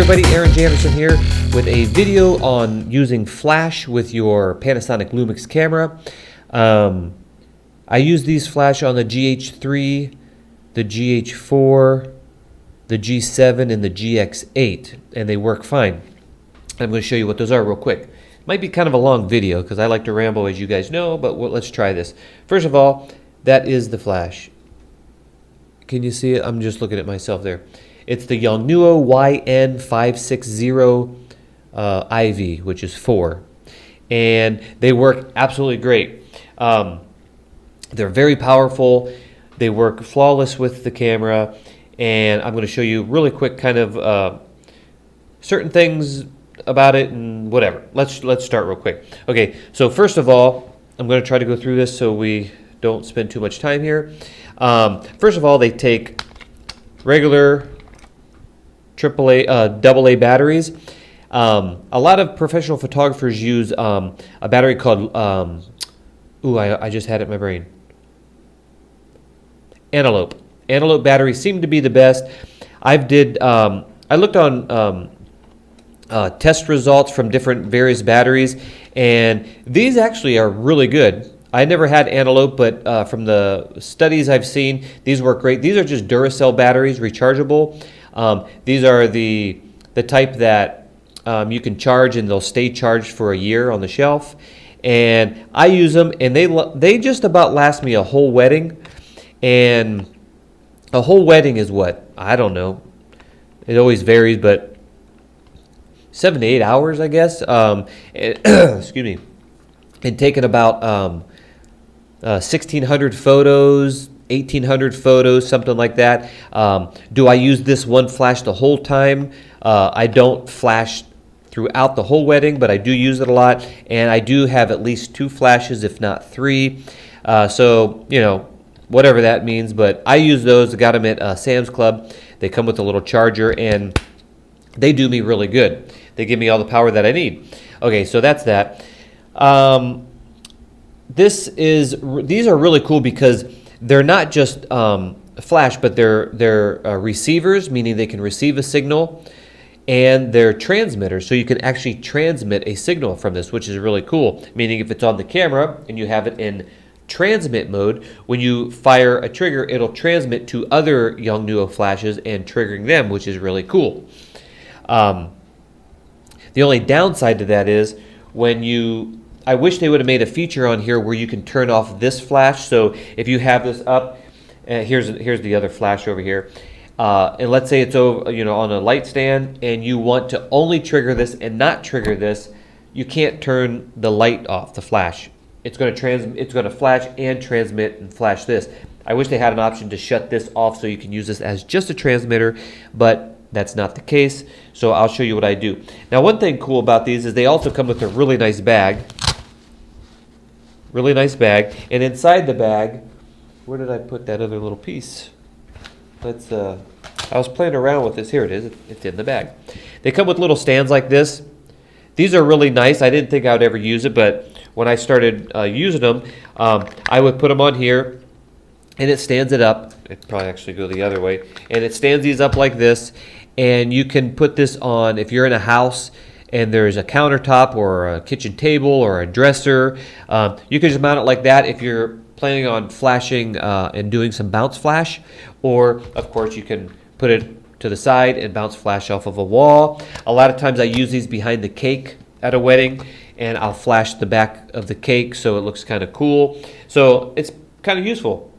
everybody, Aaron J. Anderson here with a video on using flash with your Panasonic Lumix camera. I use these flash on the GH3, the GH4, the G7, and the GX8, and they work fine. I'm going to show you what those are real quick. Might be kind of a long video because I like to ramble, as you guys know, but let's try this. First of all, that is the flash. Can you see it? I'm just looking at myself there. It's the Yongnuo YN560 IV, which is 4. And they work absolutely great. They're very powerful. They work flawless with the camera. And I'm going to show you really quick kind of certain things about it and whatever. Let's start real quick. Okay, so first of all, I'm going to try to go through this so we don't spend too much time here. First of all, they take regular AA batteries. A lot of professional photographers use a battery called I just had it in my brain. Antelope batteries seem to be the best. I looked on test results from different various batteries, and these actually are really good. I never had Antelope, but from the studies I've seen, these work great. These are just Duracell batteries, rechargeable. These are the type that you can charge and they'll stay charged for a year on the shelf. And I use them, and they just about last me a whole wedding. And a whole wedding is what? I don't know. It always varies, but 7 to 8 hours, I guess. Excuse me. And taking about 1,600 photos, 1,800 photos, something like that. Do I use this one flash the whole time? I don't flash throughout the whole wedding, but I do use it a lot, and I do have at least 2 flashes, if not 3. So, you know, whatever that means, but I use those. I got them at Sam's Club. They come with a little charger, and they do me really good. They give me all the power that I need. Okay, so that's that. These are really cool because they're not just flash, but they're receivers, meaning they can receive a signal, and they're transmitters, so you can actually transmit a signal from this, which is really cool. Meaning if it's on the camera and you have it in transmit mode, when you fire a trigger, it'll transmit to other Yongnuo flashes and triggering them, which is really cool. The only downside to that is I wish they would have made a feature on here where you can turn off this flash. So if you have this up, here's the other flash over here, and let's say it's over, on a light stand, and you want to only trigger this and not trigger this, you can't turn the light off, the flash. It's going to flash and transmit and flash this. I wish they had an option to shut this off so you can use this as just a transmitter, but that's not the case. So I'll show you what I do. Now, one thing cool about these is they also come with a really nice bag. Really nice bag. And inside the bag, where did I put that other little piece? I was playing around with this. Here it is. It's in the bag. They come with little stands like this. These are really nice. I didn't think I would ever use it, but when I started using them, I would put them on here, and it stands it up. It'd probably actually go the other way. And it stands these up like this, and you can put this on if you're in a house and there's a countertop or a kitchen table or a dresser. You can just mount it like that if you're planning on flashing and doing some bounce flash. Or, of course, you can put it to the side and bounce flash off of a wall. A lot of times I use these behind the cake at a wedding, and I'll flash the back of the cake so it looks kind of cool. So it's kind of useful.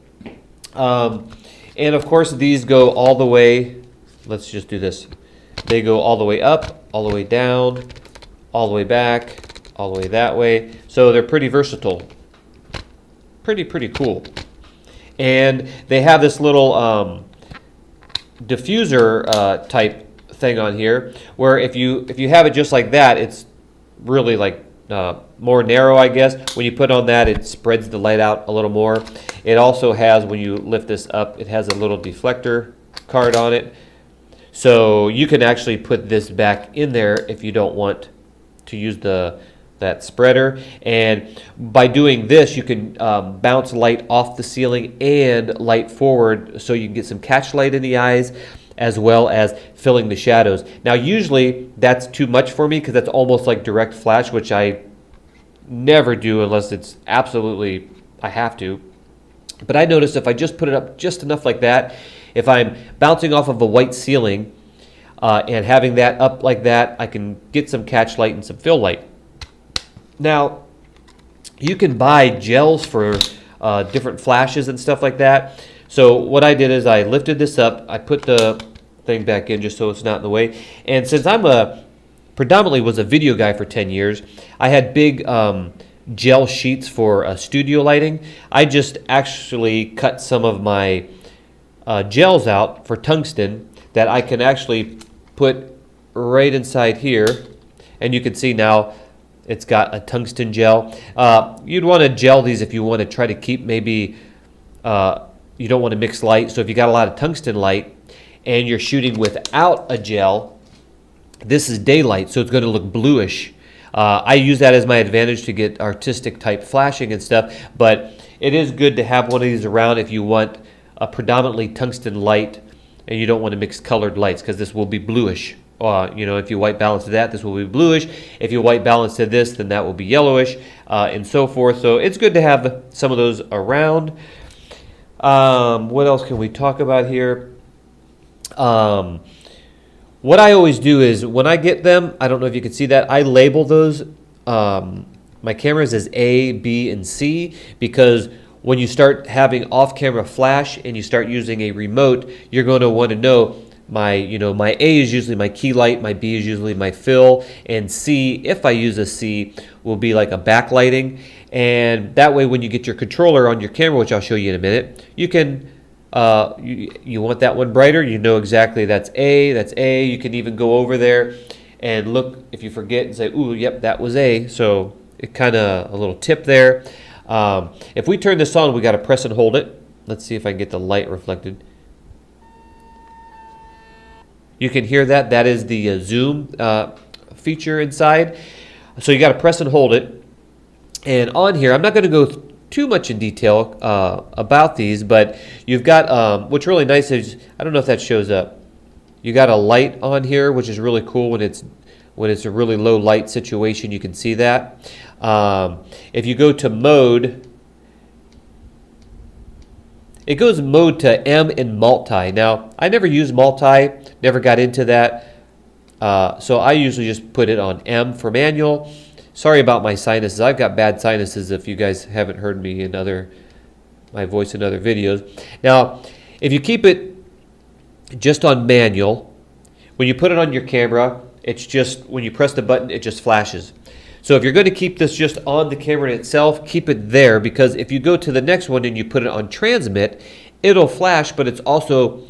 And, of course, these go all the way. Let's just do this. They go all the way up, all the way down, all the way back, all the way that way. So they're pretty versatile. Pretty cool. And they have this little diffuser type thing on here, where if you have it just like that, it's really like more narrow, I guess. When you put on that, it spreads the light out a little more. It also has, when you lift this up, it has a little deflector card on it. So you can actually put this back in there if you don't want to use that spreader. And by doing this, you can bounce light off the ceiling and light forward, so you can get some catch light in the eyes. as well as filling the shadows. Now usually that's too much for me because that's almost like direct flash, which I never do unless it's absolutely I have to. But I noticed if I just put it up just enough like that, if I'm bouncing off of a white ceiling and having that up like that, I can get some catch light and some fill light. Now, you can buy gels for different flashes and stuff like that. So what I did is I lifted this up, I put the thing back in just so it's not in the way. And since I'm predominantly was a video guy for 10 years, I had big gel sheets for studio lighting. I just actually cut some of my gels out for tungsten that I can actually put right inside here, and you can see now it's got a tungsten gel. You'd want to gel these if you want to try to keep maybe you don't want to mix light. So if you got a lot of tungsten light and you're shooting without a gel, this is daylight, so it's going to look bluish. I use that as my advantage to get artistic type flashing and stuff, but it is good to have one of these around if you want a predominantly tungsten light and you don't want to mix colored lights, because this will be bluish. If you white balance to that, this will be bluish. If you white balance to this, then that will be yellowish, and so forth. So it's good to have some of those around. What else can we talk about here? What I always do is when I get them, I don't know if you can see that, I label those, my cameras as A, B, and C, because when you start having off-camera flash and you start using a remote, you're going to want to know my A is usually my key light, my B is usually my fill, and C, if I use a C, will be like a backlighting. And that way when you get your controller on your camera, which I'll show you in a minute, you can you want that one brighter, you know exactly that's A. You can even go over there and look if you forget and say, ooh, yep, that was A. So it kind of a little tip there. If we turn this on, we got to press and hold it. Let's see if I can get the light reflected. You can hear that. That is the zoom feature inside. So you got to press and hold it. And on here, I'm not going to go too much in detail about these, but you've got what's really nice is, I don't know if that shows up, you got a light on here, which is really cool. When it's a really low light situation, you can see that. If you go to mode, it goes mode to M in multi. Now I never use multi, never got into that, so I usually just put it on M for manual. Sorry about my sinuses. I've got bad sinuses if you guys haven't heard me in my voice in other videos. Now, if you keep it just on manual, when you put it on your camera, it's just, when you press the button, it just flashes. So if you're going to keep this just on the camera itself, keep it there, because if you go to the next one and you put it on transmit, it'll flash, but it's also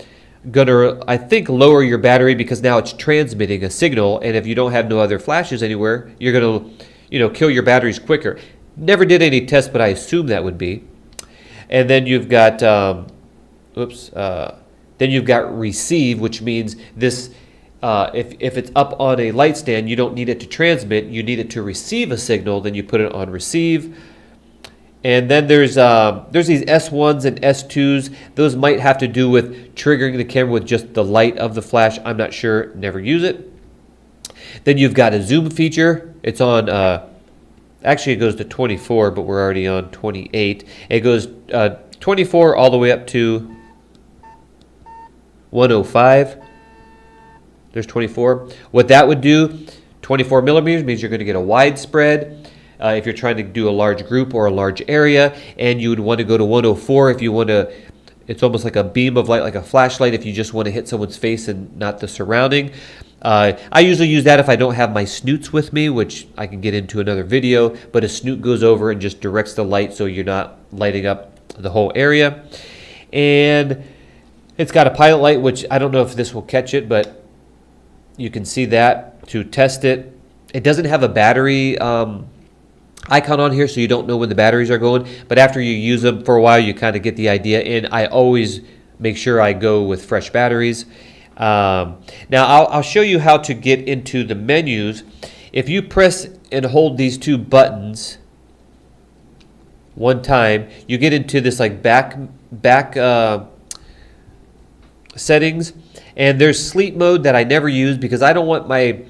going to, I think, lower your battery because now it's transmitting a signal, and if you don't have no other flashes anywhere, you're going to kill your batteries quicker. Never did any tests, but I assume that would be. And then you've got, then you've got receive, which means this, if it's up on a light stand, you don't need it to transmit, you need it to receive a signal, then you put it on receive. And then there's these S1s and S2s. Those might have to do with triggering the camera with just the light of the flash. I'm not sure, never use it. Then you've got a zoom feature. It's on, actually it goes to 24, but we're already on 28. It goes 24 all the way up to 105. There's 24. What that would do, 24 millimeters means you're going to get a wide spread if you're trying to do a large group or a large area, and you would want to go to 104 if you want to. It's almost like a beam of light, like a flashlight, if you just want to hit someone's face and not the surrounding. I usually use that if I don't have my snoots with me, which I can get into another video, but a snoot goes over and just directs the light so you're not lighting up the whole area. And it's got a pilot light, which I don't know if this will catch it, but you can see that to test it. It doesn't have a battery icon on here, so you don't know when the batteries are going, but after you use them for a while, you kind of get the idea, and I always make sure I go with fresh batteries. Now I'll show you how to get into the menus. If you press and hold these two buttons one time, you get into this like back settings, And there's sleep mode that I never use because I don't want my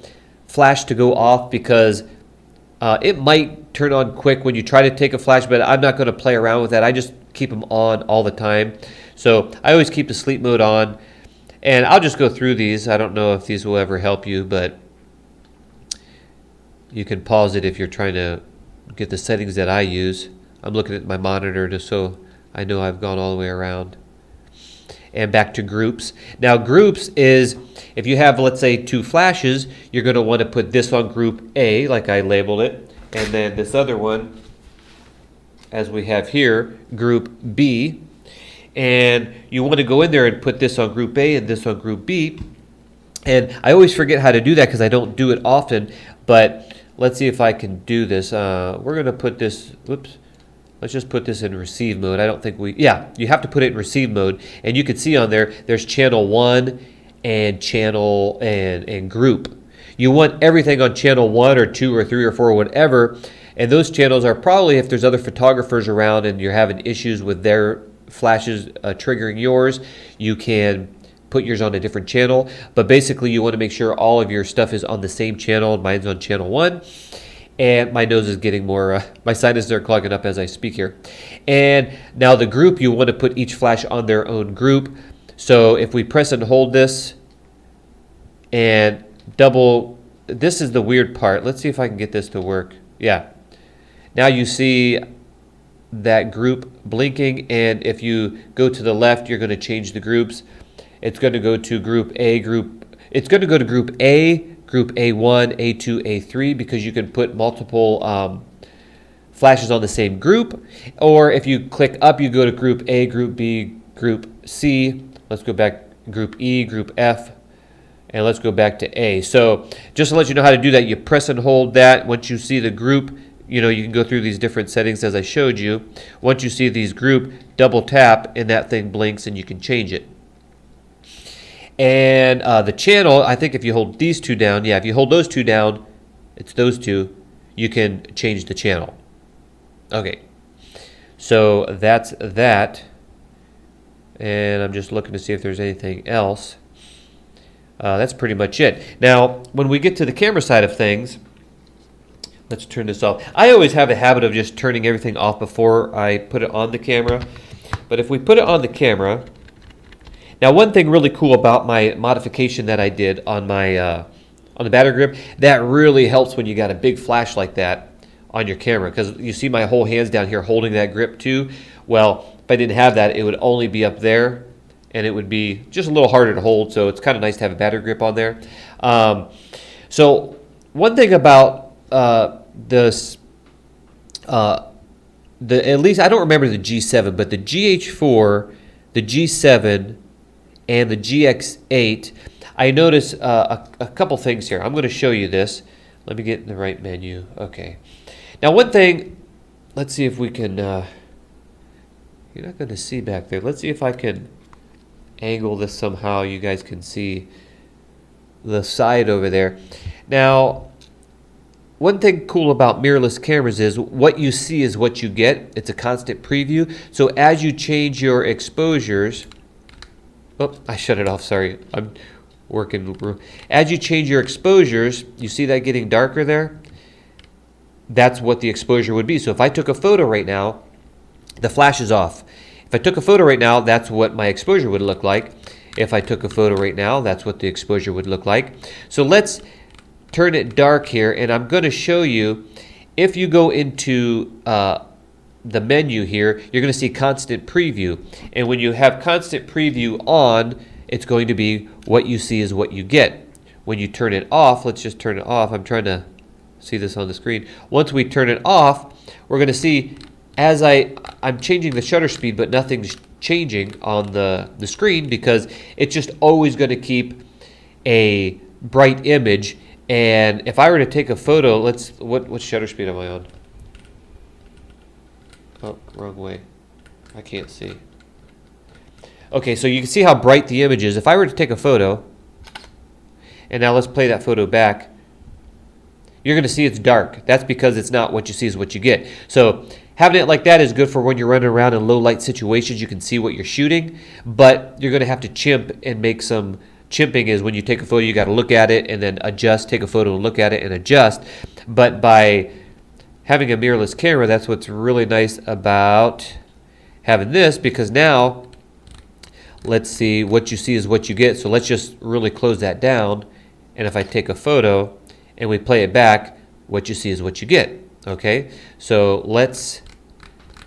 flash to go off, because it might turn on quick when you try to take a flash, but I'm not going to play around with that. I just keep them on all the time. So I always keep the sleep mode on. And I'll just go through these. I don't know if these will ever help you, but you can pause it if you're trying to get the settings that I use. I'm looking at my monitor just so I know I've gone all the way around. And back to groups. Now groups is, if you have, let's say, 2 flashes, you're going to want to put this on group A, like I labeled it, and then this other one, as we have here, group B. And you want to go in there and put this on group A and this on group B. And I always forget how to do that because I don't do it often, but let's see if I can do this. We're going to put this, whoops. Let's just put this in receive mode. I don't think you have to put it in receive mode. And you can see on there, there's channel 1 and channel and group. You want everything on channel 1 or 2 or 3 or 4 or whatever. And those channels are probably, if there's other photographers around and you're having issues with their flashes triggering yours, you can put yours on a different channel. But basically, you want to make sure all of your stuff is on the same channel. Mine's on channel 1. And my nose is getting more, my sinuses are clogging up as I speak here. And now the group, you want to put each flash on their own group. So if we press and hold this and double, this is the weird part. Let's see if I can get this to work. Yeah. Now you see that group blinking, and if you go to the left, you're going to change the groups. It's going to go to group A, it's going to go to group A, group A1, A2, A3, because you can put multiple flashes on the same group. Or if you click up, you go to group A, group B, group C. Let's go back, group E, group F, and let's go back to A. So just to let you know how to do that, you press and hold that. Once you see the group, you can go through these different settings as I showed you. Once you see these group, double tap and that thing blinks and you can change it. And the channel, I think if you hold these 2 down, if you hold those 2 down, it's those 2, you can change the channel. Okay, so that's that. And I'm just looking to see if there's anything else. That's pretty much it. Now, when we get to the camera side of things, let's turn this off. I always have a habit of just turning everything off before I put it on the camera. But if we put it on the camera, now one thing really cool about my modification that I did on my on the battery grip, that really helps when you got a big flash like that on your camera, because you see my whole hands down here holding that grip too. Well, if I didn't have that, it would only be up there, and it would be just a little harder to hold. So it's kind of nice to have a battery grip on there. So one thing about this, at least I don't remember the G7, but the GH4, the G7, and the GX8, I noticed a couple things here. I'm going to show you this. Let me get in the right menu. Okay. Now one thing, let's see if we can, you're not going to see back there. Let's see if I can angle this somehow. You guys can see the side over there. Now, one thing cool about mirrorless cameras is what you see is what you get. It's a constant preview. So as you change your exposures, oh, I shut it off, sorry. I'm working. As you change your exposures, you see that getting darker there? That's what the exposure would be. So if I took a photo right now, the flash is off. If I took a photo right now, that's what my exposure would look like. If I took a photo right now, that's what the exposure would look like. So let's turn it dark here, and I'm going to show you, if you go into the menu here, you're going to see constant preview. And when you have constant preview on, it's going to be what you see is what you get. When you turn it off, let's just turn it off. I'm trying to see this on the screen. Once we turn it off, we're going to see as I'm changing the shutter speed, but nothing's changing on the screen because it's just always going to keep a bright image. And if I were to take a photo, what shutter speed am I on? Oh, wrong way. I can't see. Okay, so you can see how bright the image is. If I were to take a photo, and now let's play that photo back, you're going to see it's dark. That's because it's not what you see is what you get. So having it like that is good for when you're running around in low light situations. You can see what you're shooting, but you're going to have to chimp and make some Chimping is when you take a photo, you got to look at it and then adjust, take a photo and look at it and adjust. But by having a mirrorless camera, that's what's really nice about having this, because now, let's see, what you see is what you get. So let's just really close that down. And if I take a photo and we play it back, what you see is what you get. Okay, so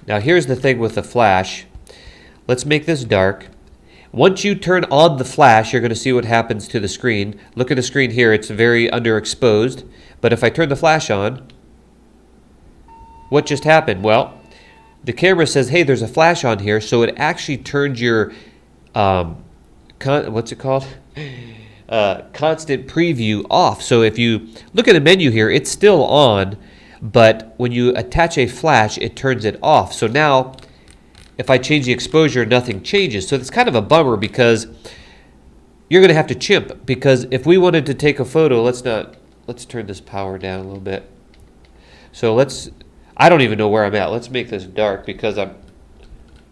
now here's the thing with the flash. Let's make this dark. Once you turn on the flash, you're going to see what happens to the screen. Look at the screen here. It's very underexposed. But if I turn the flash on, what just happened? Well, the camera says, hey, there's a flash on here. So it actually turns your, what's it called? Constant preview off. So if you look at the menu here, it's still on. But when you attach a flash, it turns it off. So now, if I change the exposure, nothing changes. So it's kind of a bummer because you're going to have to chimp. Because if we wanted to take a photo, let's turn this power down a little bit. So I don't even know where I'm at. Let's make this dark because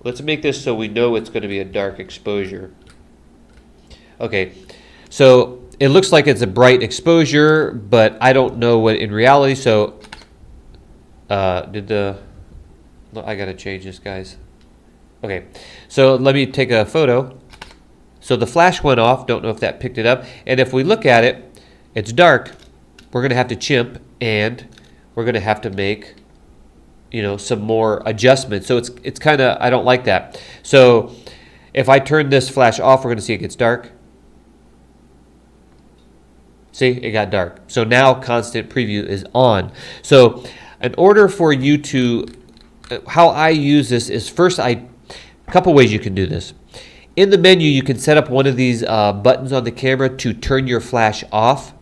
let's make this so we know it's going to be a dark exposure. Okay, so it looks like it's a bright exposure, but I don't know what in reality. So I got to change this, guys. Okay, so let me take a photo. So the flash went off. Don't know if that picked it up. And if we look at it, it's dark. We're going to have to chimp, and we're going to have to make, some more adjustments. So it's kind of, I don't like that. So if I turn this flash off, we're going to see it gets dark. See, it got dark. So now constant preview is on. So in order for you to, how I use this is first, a couple ways you can do this. In the menu, you can set up one of these buttons on the camera to turn your flash off.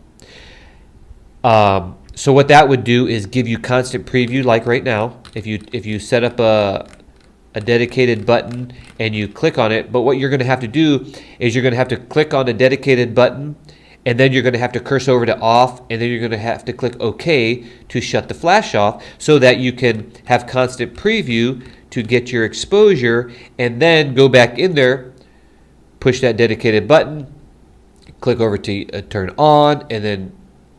So what that would do is give you constant preview, like right now. If you set up a dedicated button and you click on it, but what you're going to have to do is you're going to have to click on a dedicated button, and then you're going to have to cursor over to off, and then you're going to have to click OK to shut the flash off so that you can have constant preview to get your exposure, and then go back in there, push that dedicated button, click over to turn on, and then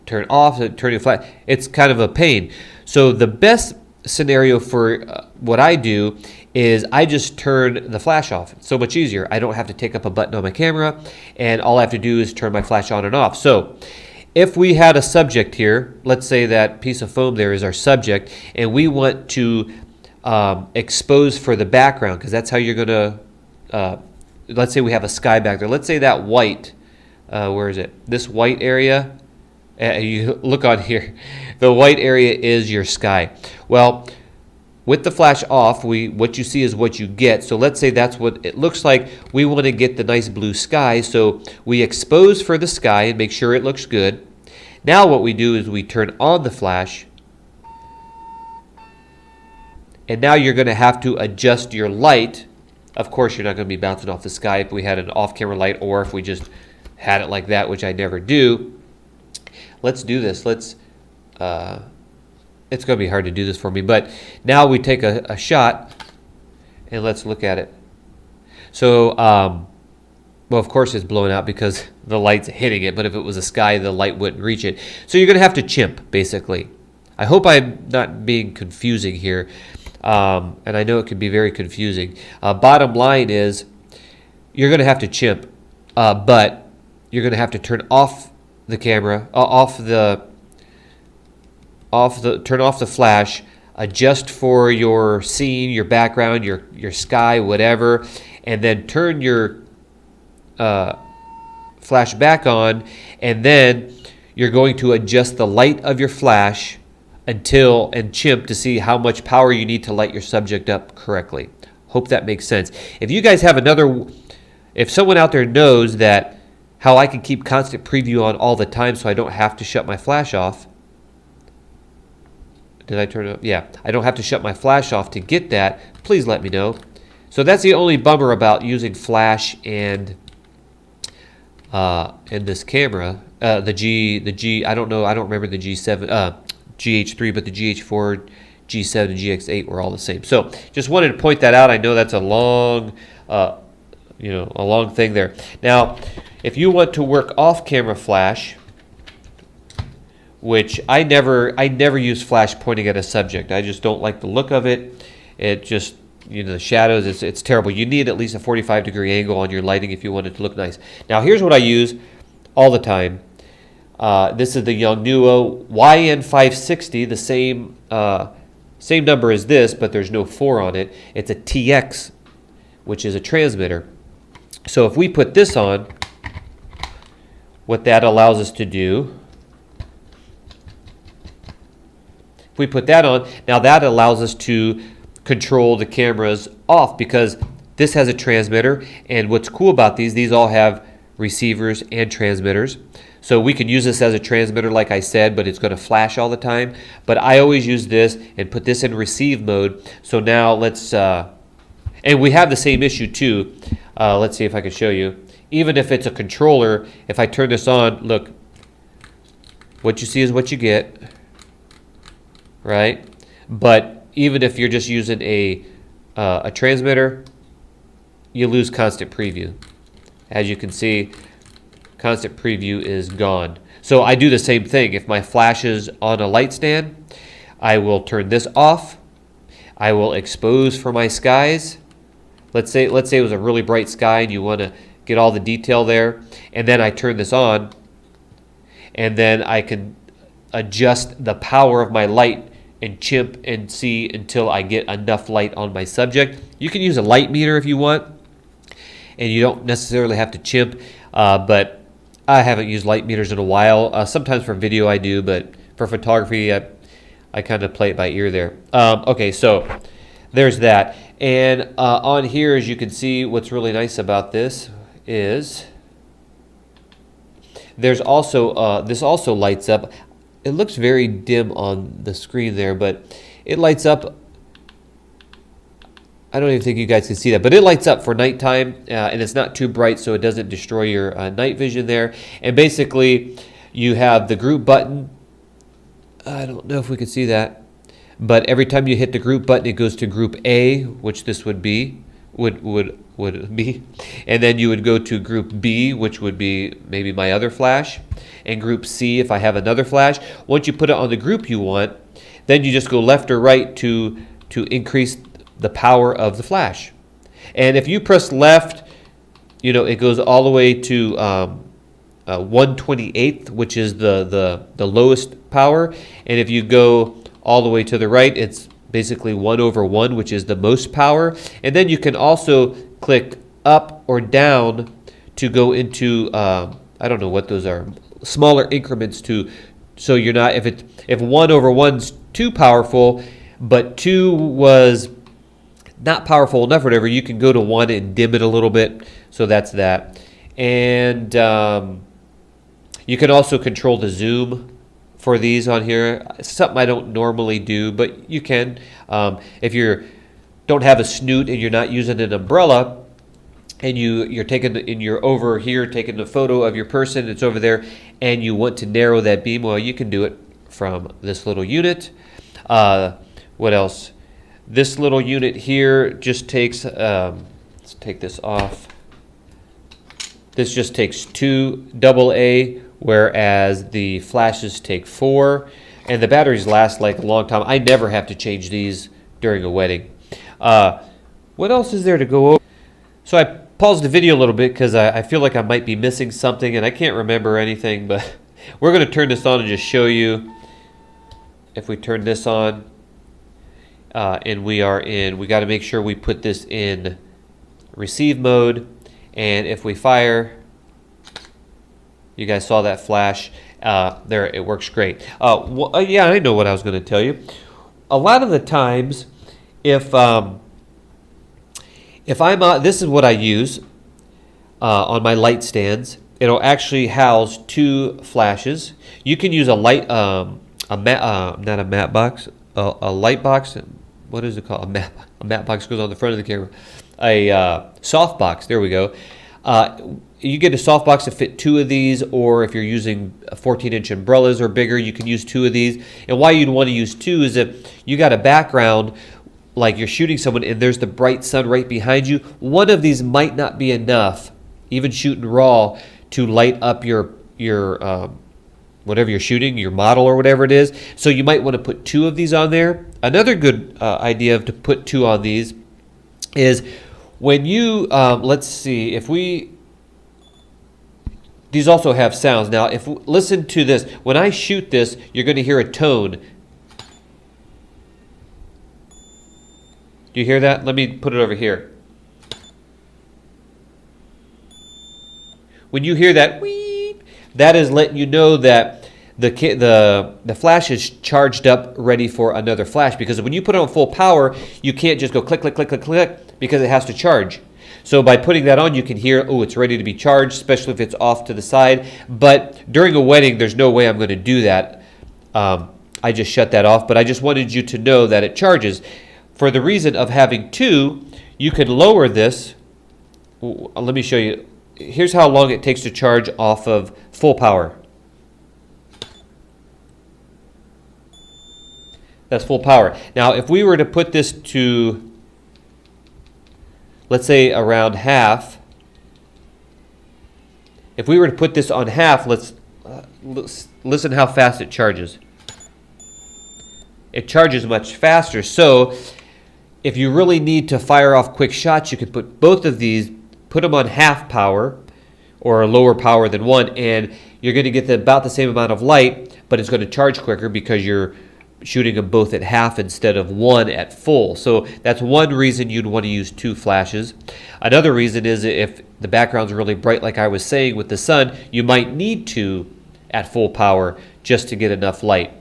turn off, turn your flash. It's kind of a pain. So the best scenario for what I do is I just turn the flash off. It's so much easier. I don't have to take up a button on my camera, and all I have to do is turn my flash on and off. So if we had a subject here, let's say that piece of foam there is our subject, and we want to expose for the background, because that's how you're going to, let's say we have a sky back there. Let's say that white, where is it? This white area, you look on here, the white area is your sky. Well, with the flash off, what you see is what you get. So let's say that's what it looks like. We want to get the nice blue sky, so we expose for the sky and make sure it looks good. Now what we do is we turn on the flash, and now you're going to have to adjust your light. Of course, you're not going to be bouncing off the sky if we had an off-camera light, or if we just had it like that, which I never do. Let's do this. It's going to be hard to do this for me, but now we take a shot, and let's look at it. So, well, of course it's blowing out because the light's hitting it, but if it was a sky, the light wouldn't reach it. So you're going to have to chimp, basically. I hope I'm not being confusing here, and I know it can be very confusing. Bottom line is you're going to have to chimp, but you're going to have to turn off the camera, turn off the flash, adjust for your scene, your background, your sky, whatever, and then turn your flash back on, and then you're going to adjust the light of your flash and chimp to see how much power you need to light your subject up correctly. Hope that makes sense. If you guys have if someone out there knows that how I can keep constant preview on all the time so I don't have to shut my flash off. Did I turn it up? Yeah, I don't have to shut my flash off to get that. Please let me know. So that's the only bummer about using flash and this camera. The G. I don't know. I don't remember the G7, GH3, but the GH4, G7, and GX8 were all the same. So just wanted to point that out. I know that's a long a long thing there. Now, if you want to work off camera flash, which I never use flash pointing at a subject. I just don't like the look of it. It just, the shadows, it's terrible. You need at least a 45-degree angle on your lighting if you want it to look nice. Now, here's what I use all the time. This is the Yongnuo YN560, the same number as this, but there's no 4 on it. It's a TX, which is a transmitter. So if we put this on, what that allows us to do, if we put that on, now that allows us to control the cameras off, because this has a transmitter, and what's cool about these all have receivers and transmitters. So we can use this as a transmitter, like I said, but it's going to flash all the time. But I always use this and put this in receive mode. So now let's, and we have the same issue too. Let's see if I can show you. Even if it's a controller, if I turn this on, look, what you see is what you get, right? But even if you're just using a transmitter, you lose constant preview. As you can see, constant preview is gone. So I do the same thing. If my flash is on a light stand, I will turn this off. I will expose for my skies. Let's say it was a really bright sky and you want to get all the detail there, and then I turn this on, and then I can adjust the power of my light and chimp and see until I get enough light on my subject. You can use a light meter if you want, and you don't necessarily have to chimp, but I haven't used light meters in a while. Sometimes for video I do, but for photography I kind of play it by ear there. Okay, so there's that. And on here, as you can see, what's really nice about this is there's also, this also lights up. It looks very dim on the screen there, but it lights up. I don't even think you guys can see that, but it lights up for nighttime, and it's not too bright, so it doesn't destroy your night vision there. And basically, you have the group button. I don't know if we can see that, but every time you hit the group button, it goes to group A, which this would be, would be, and then you would go to group B, which would be maybe my other flash, and group C if I have another flash. Once you put it on the group you want, then you just go left or right to increase the power of the flash. And if you press left, it goes all the way to 1/28th, which is the lowest power. And if you go all the way to the right, it's basically 1/1, which is the most power. And then you can also click up or down to go into I don't know what those are, smaller increments so you're not, if 1/1's too powerful, but 2 was not powerful enough or whatever, you can go to 1 and dim it a little bit. So that's that. And you can also control the zoom for these on here. It's something I don't normally do, but you can. If you don't have a snoot and you're not using an umbrella, and you're over here taking a photo of your person, it's over there, and you want to narrow that beam, well, you can do it from this little unit. What else? This little unit here just takes, let's take this off. This just takes 2 AA, whereas the flashes take 4, and the batteries last like a long time. I never have to change these during a wedding. What else is there to go over? So I paused the video a little bit because I feel like I might be missing something, and I can't remember anything, but we're going to turn this on and just show you. If we turn this on, and we got to make sure we put this in receive mode, and if we fire, you guys saw that flash there, it works great. Yeah, I know what I was going to tell you. A lot of the times, if I'm this is what I use on my light stands. It'll actually house 2 flashes. You can use a light not a matte box, a light box. What is it called? A matte box goes on the front of the camera. A soft box. There we go. You get a soft box to fit 2 of these, or if you're using 14-inch umbrellas or bigger, you can use 2 of these. And why you'd want to use 2 is if you got a background like you're shooting someone and there's the bright sun right behind you, one of these might not be enough, even shooting raw, to light up your whatever you're shooting, your model or whatever it is. So you might want to put 2 of these on there. Another good idea to put 2 on these is when you, let's see, if we, these also have sounds. Now, listen to this. When I shoot this, you're going to hear a tone. Do you hear that? Let me put it over here. When you hear that, wheep, that is letting you know that the flash is charged up, ready for another flash. Because when you put it on full power, you can't just go click, click, click, click, click, because it has to charge. So by putting that on, you can hear, oh, it's ready to be charged, especially if it's off to the side. But during a wedding, there's no way I'm going to do that. I just shut that off. But I just wanted you to know that it charges. For the reason of having 2, you can lower this. Let me show you. Here's how long it takes to charge off of full power. That's full power. Now, if we were to put this to, let's say, around half. If we were to put this on half, let's listen how fast it charges. It charges much faster. So, if you really need to fire off quick shots, you could put both of these, put them on half power or a lower power than 1, and you're going to get about the same amount of light, but it's going to charge quicker because you're shooting them both at half instead of 1 at full. So that's one reason you'd want to use 2 flashes. Another reason is if the background's really bright, like I was saying with the sun, you might need 2 at full power just to get enough light.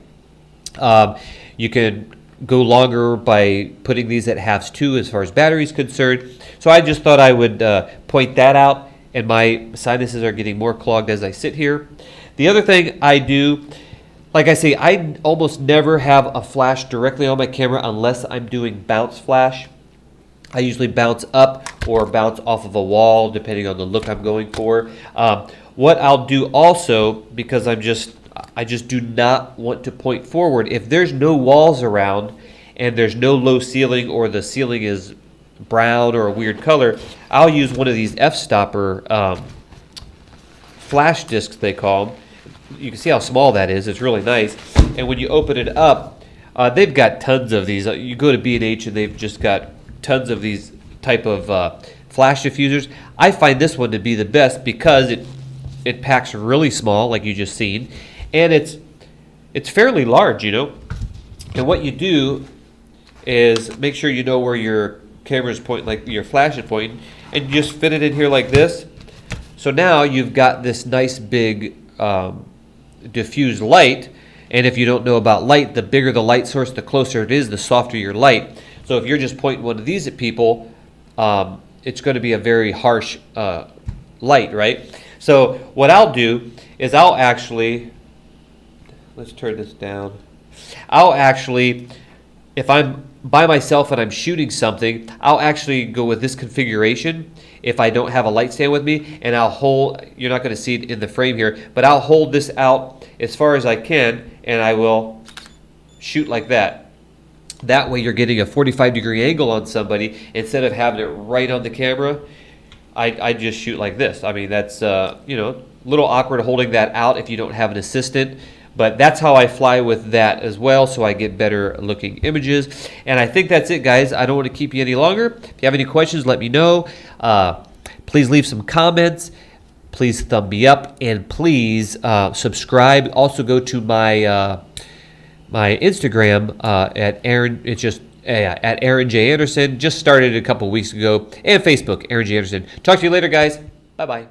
You can go longer by putting these at halves too as far as battery is concerned. So I just thought I would point that out, and my sinuses are getting more clogged as I sit here. The other thing I do, like I say, I almost never have a flash directly on my camera unless I'm doing bounce flash. I usually bounce up or bounce off of a wall depending on the look I'm going for. What I'll do also, because I just do not want to point forward. If there's no walls around and there's no low ceiling or the ceiling is brown or a weird color, I'll use one of these f-stopper flash discs, they call them. You can see how small that is. It's really nice. And when you open it up, they've got tons of these. You go to B&H and they've just got tons of these type of flash diffusers. I find this one to be the best because it packs really small, like you just seen. And it's fairly large, you know. And what you do is make sure you know where your camera's pointing, like your flash is pointing, and you just fit it in here like this. So now you've got this nice big diffused light. And if you don't know about light, the bigger the light source, the closer it is, the softer your light. So if you're just pointing one of these at people, it's going to be a very harsh light, right? So what I'll do is I'll actually, let's turn this down. I'll actually, if I'm by myself and I'm shooting something, I'll actually go with this configuration if I don't have a light stand with me, and I'll hold, you're not going to see it in the frame here, but I'll hold this out as far as I can, and I will shoot like that. That way you're getting a 45-degree angle on somebody instead of having it right on the camera. I just shoot like this. I mean, that's, you know, a little awkward holding that out if you don't have an assistant. But that's how I fly with that as well, so I get better looking images. And I think that's it, guys. I don't want to keep you any longer. If you have any questions, let me know. Please leave some comments. Please thumb me up, and please subscribe. Also, go to my my Instagram at Aaron. It's just at Aaron J. Anderson. Just started a couple weeks ago, and Facebook, Aaron J. Anderson. Talk to you later, guys. Bye bye.